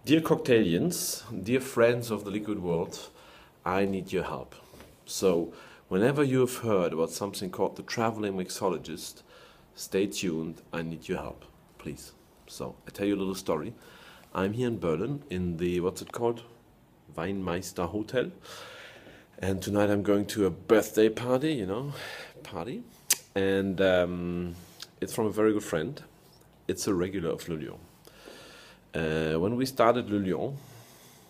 Dear cocktailians, dear friends of the liquid world, I need your help. So, whenever you have heard about something called the traveling mixologist, stay tuned, I need your help, please. So, I tell you a little story. I'm here in Berlin in the, what's it called? Weinmeister Hotel. And tonight I'm going to a birthday party, party. And it's from a very good friend. It's a regular of Le Lion. When we started Le Lion,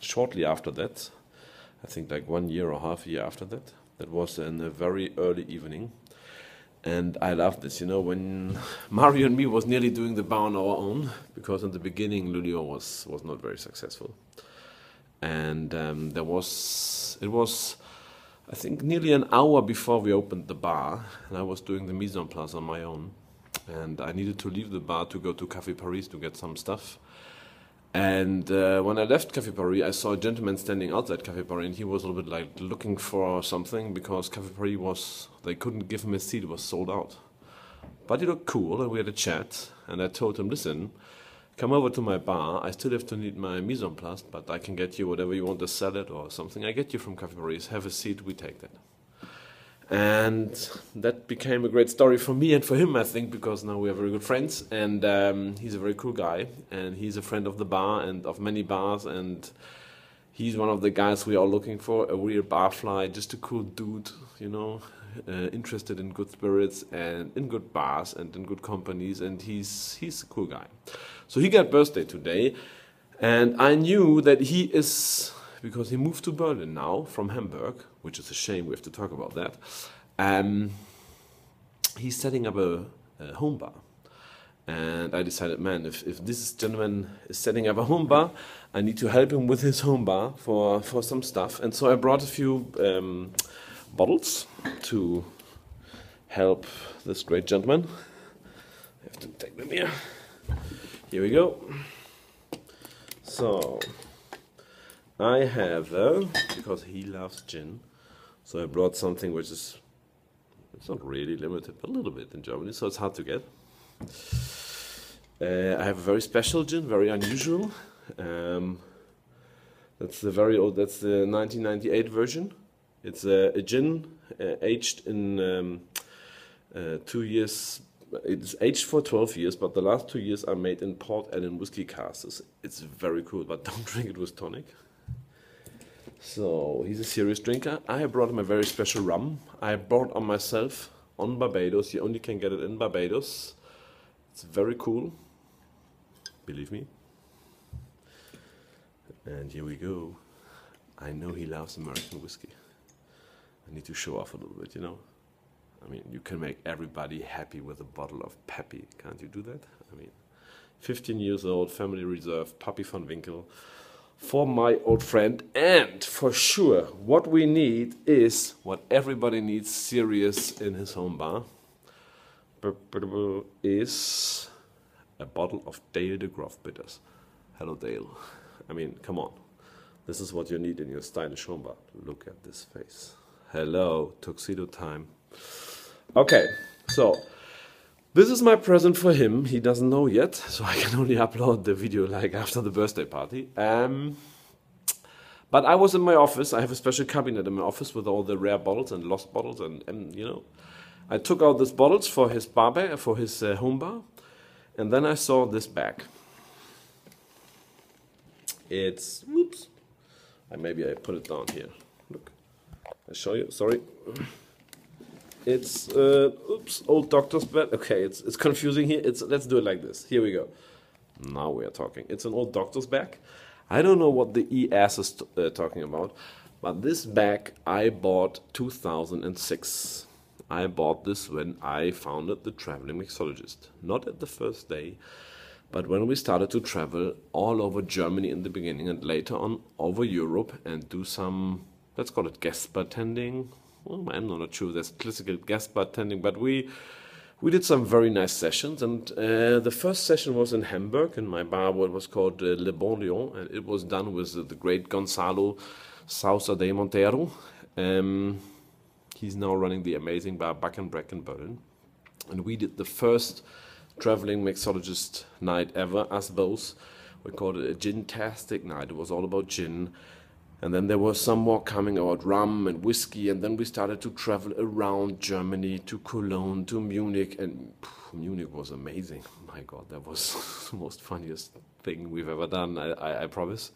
shortly after that, I think like 1 year or half a year after that, that was in a very early evening. And I loved this, when Mario and me was nearly doing the bar on our own, because in the beginning Le Lion was not very successful. And it was, I think, nearly an hour before we opened the bar, and I was doing the mise en place on my own. And I needed to leave the bar to go to Café Paris to get some stuff. And when I left Café Paris, I saw a gentleman standing outside Café Paris, and he was a little bit like looking for something because Café Paris they couldn't give him a seat, it was sold out. But he looked cool, and we had a chat, and I told him, listen, come over to my bar, I still have to need my mise en place, but I can get you whatever you want, a salad or something. I get you from Café Paris, have a seat, we take that. And that became a great story for me and for him, I think, because now we are very good friends, and he's a very cool guy, and he's a friend of the bar and of many bars, and he's one of the guys we are looking for, a real barfly, just a cool dude, interested in good spirits and in good bars and in good companies, and he's a cool guy. So he got birthday today, and I knew that he is, because he moved to Berlin now from Hamburg, which is a shame, we have to talk about that. He's setting up a home bar. And I decided, man, if this gentleman is setting up a home bar, I need to help him with his home bar for some stuff. And so I brought a few bottles to help this great gentleman. I have to take them here. Here we go. So I have, because he loves gin, so I brought something which is, it's not really limited, but a little bit in Germany, so it's hard to get. I have a very special gin, very unusual. That's the very old, that's the 1998 version. It's a gin aged in 2 years. It's aged for 12 years, but the last 2 years are made in port and in whiskey casks. It's very cool, but don't drink it with tonic. So he's a serious drinker. I brought him a very special rum. I brought on myself on Barbados. You only can get it in Barbados. It's very cool. Believe me. And here we go. I know he loves American whiskey. I need to show off a little bit, I mean, you can make everybody happy with a bottle of Pappy. Can't you do that? I mean, 15 years old, family reserve, Pappy van Winkle. For my old friend, and for sure, what we need is what everybody needs serious in his home bar, is a bottle of Dale de Groff bitters. Hello, Dale. I mean, come on. This is what you need in your stylish home bar. Look at this face. Hello, tuxedo time. Okay, so this is my present for him. He doesn't know yet, so I can only upload the video like after the birthday party. But I was in my office. I have a special cabinet in my office with all the rare bottles and lost bottles, and I took out these bottles for his bar bag, for his home bar, and then I saw this bag. It's, whoops, maybe I put it down here. Look, I'll show you. Sorry. It's old doctor's bed. Okay, it's confusing here. Let's do it like this. Here we go. Now we are talking. It's an old doctor's bag. I don't know what the ES is talking about, but this bag I bought 2006. I bought this when I founded the Traveling Mixologist. Not at the first day, but when we started to travel all over Germany in the beginning and later on over Europe and do some, let's call it guest bartending. Well, I'm not sure that's classical guest bartending, but we did some very nice sessions, and the first session was in Hamburg, in my bar, what was called Le Bon Lion, and it was done with the great Gonzalo Sousa de Montero. He's now running the amazing bar Back and Breck in Berlin, and we did the first traveling mixologist night ever, us both, We called it a gin-tastic night. It was all about gin. And then there was some more coming about rum and whiskey, and then we started to travel around Germany to Cologne, to Munich, and Munich was amazing. My God, that was the most funniest thing we've ever done, I promise.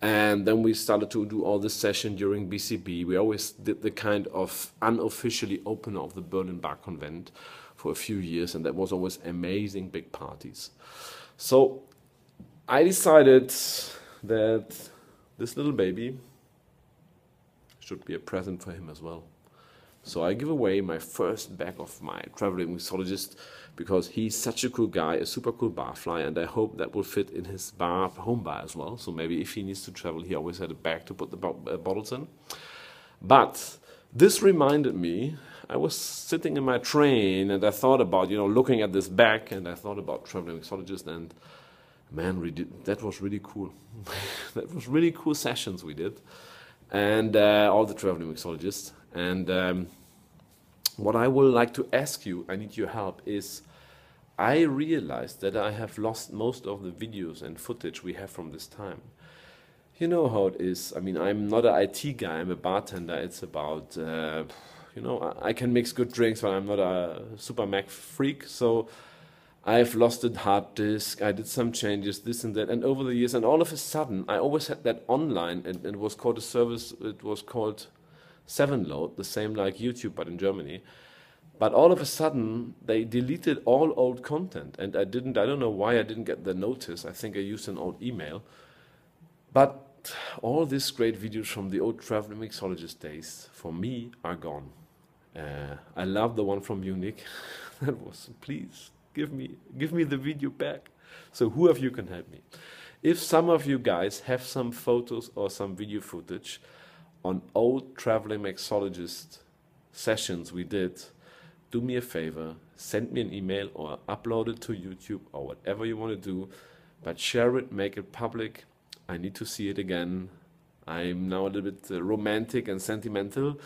And then we started to do all this session during BCB. We always did the kind of unofficially opener of the Berlin Bar Convent for a few years, and that was always amazing big parties. So I decided that this little baby should be a present for him as well. So I give away my first bag of my traveling mixologist because he's such a cool guy, a super cool barfly, and I hope that will fit in his bar, home bar as well. So maybe if he needs to travel, he always had a bag to put the bottles in. But this reminded me, I was sitting in my train and I thought about, looking at this bag, and I thought about traveling mixologist, and man, that was really cool. That was really cool sessions we did, and all the traveling mixologists. And what I would like to ask you, I need your help, is I realized that I have lost most of the videos and footage we have from this time. You know how it is. I mean, I'm not an IT guy, I'm a bartender. It's about, I can mix good drinks, but I'm not a super Mac freak. So I've lost a hard disk, I did some changes, this and that, and over the years, and all of a sudden, I always had that online, and it was called a service, it was called 7Load, the same like YouTube, but in Germany. But all of a sudden, they deleted all old content, and I don't know why I didn't get the notice. I think I used an old email. But all these great videos from the old traveling mixologist days, for me, are gone. I love the one from Munich. That was, please, give me the video back. So who of you can help me? If some of you guys have some photos or some video footage on old traveling mixologist sessions we did, do me a favor, send me an email or upload it to YouTube or whatever you want to do, but share it, make it public. I need to see it again. I'm now a little bit romantic and sentimental,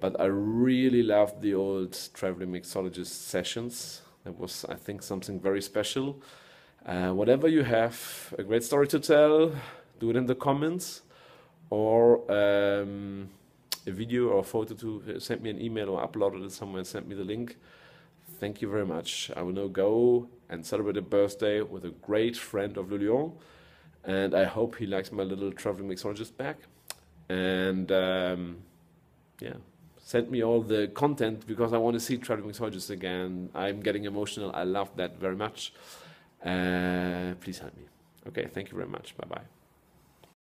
but I really loved the old traveling mixologist sessions. It was, I think, something very special. Whatever you have, a great story to tell, do it in the comments, or a video or a photo to send me an email or upload it somewhere and send me the link. Thank you very much. I will now go and celebrate a birthday with a great friend of Le Lyon, and I hope he likes my little traveling mixologist bag. And yeah, send me all the content because I want to see traveling mixologists again. I'm getting emotional. I love that very much. Please help me. Okay, thank you very much. Bye-bye.